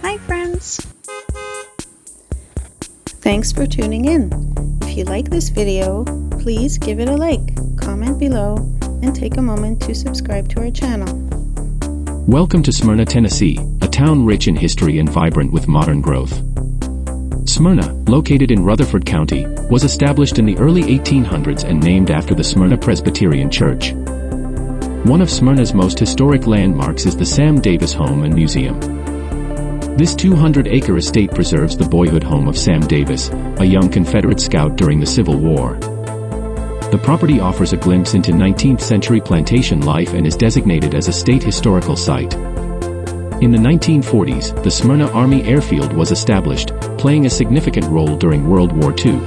Hi friends! Thanks for tuning in. If you like this video, please give it a like, comment below, and take a moment to subscribe to our channel. Welcome to Smyrna, Tennessee, a town rich in history and vibrant with modern growth. Smyrna, located in Rutherford County, was established in the early 1800s and named after the Smyrna Presbyterian Church. One of Smyrna's most historic landmarks is the Sam Davis Home and Museum. This 200-acre estate preserves the boyhood home of Sam Davis, a young Confederate scout during the Civil War. The property offers a glimpse into 19th-century plantation life and is designated as a state historical site. In the 1940s, the Smyrna Army Airfield was established, playing a significant role during World War II.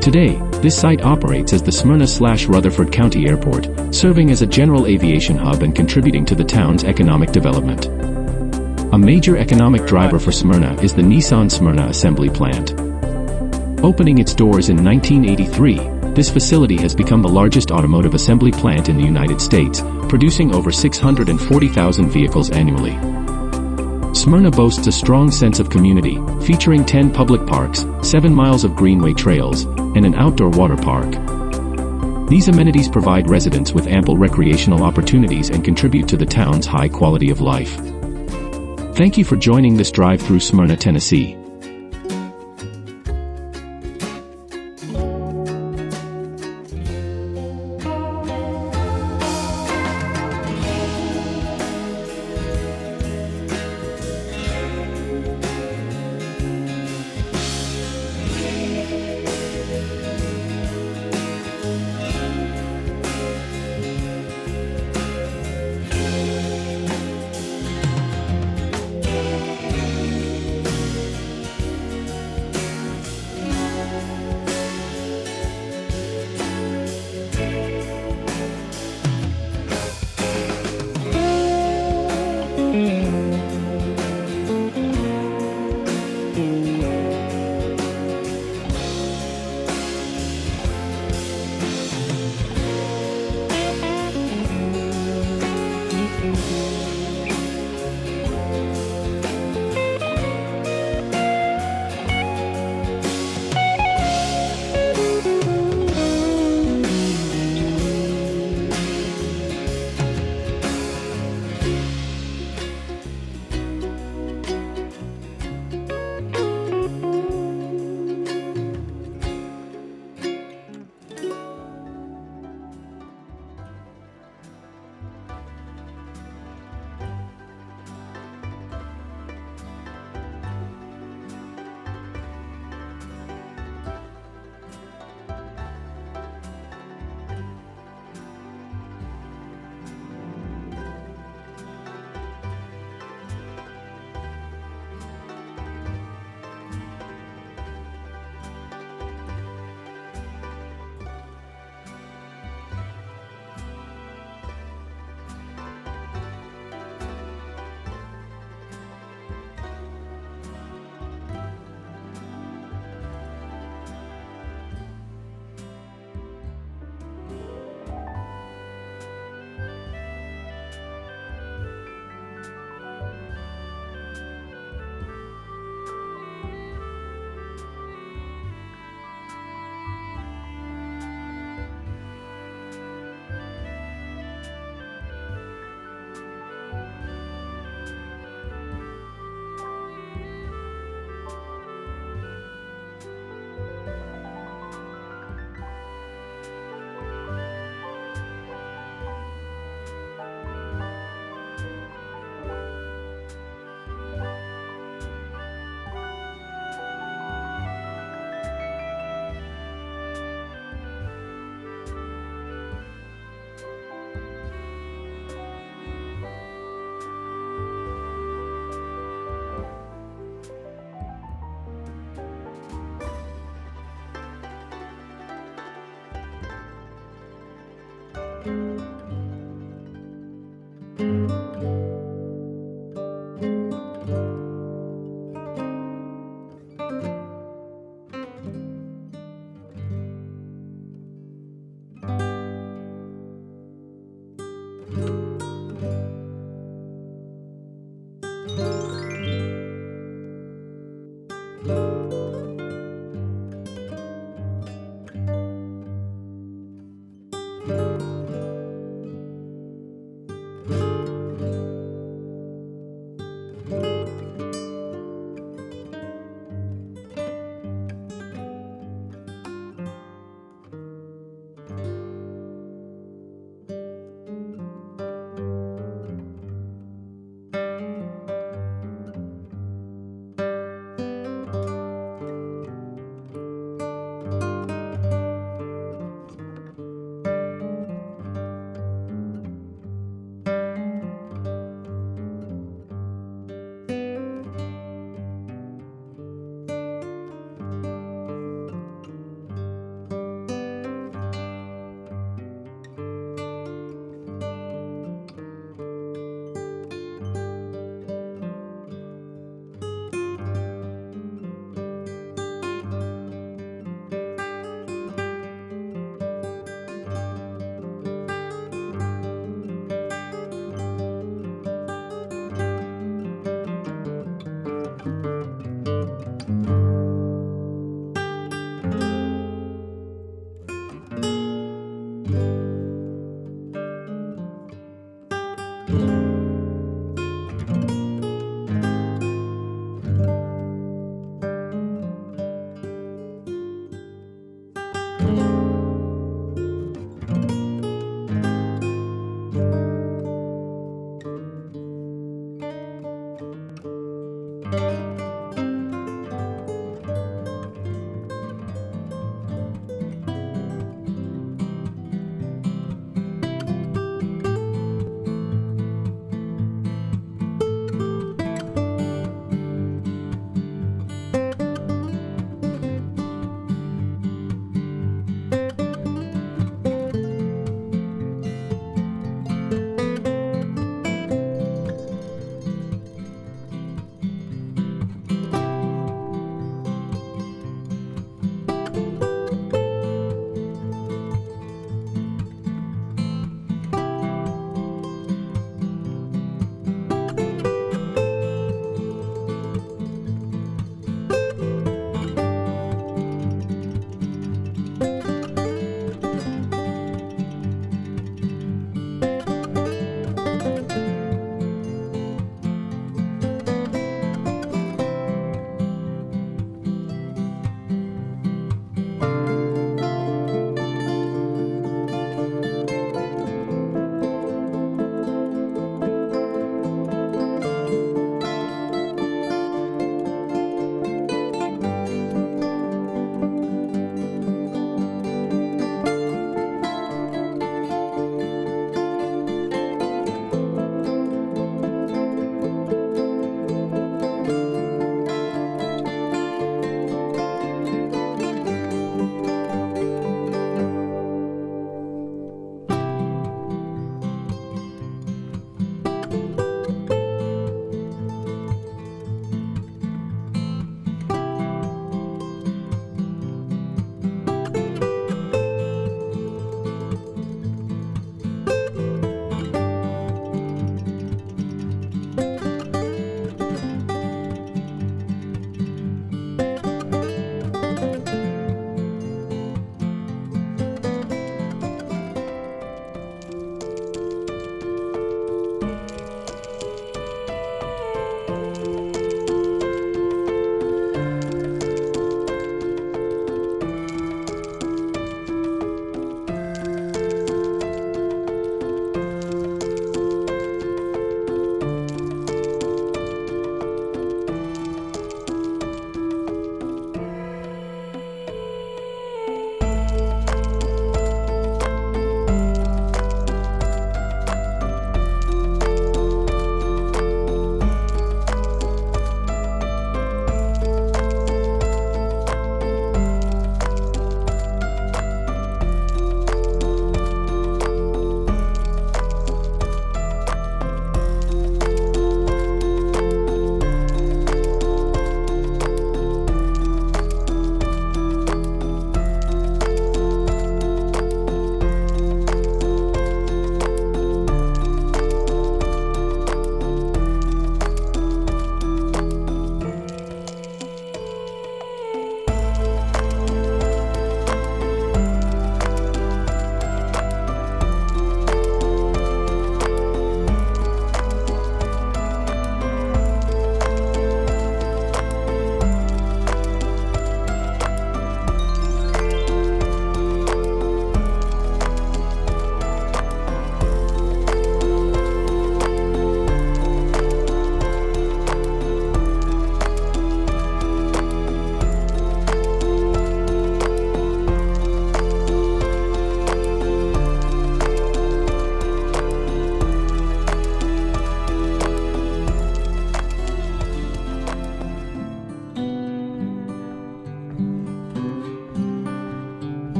Today, this site operates as the Smyrna/Rutherford County Airport, serving as a general aviation hub and contributing to the town's economic development. A major economic driver for Smyrna is the Nissan Smyrna assembly plant. Opening its doors in 1983, this facility has become the largest automotive assembly plant in the United States, producing over 640,000 vehicles annually. Smyrna boasts a strong sense of community, featuring 10 public parks, 7 miles of greenway trails, and an outdoor water park. These amenities provide residents with ample recreational opportunities and contribute to the town's high quality of life. Thank you for joining this drive through Smyrna, Tennessee.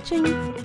watching.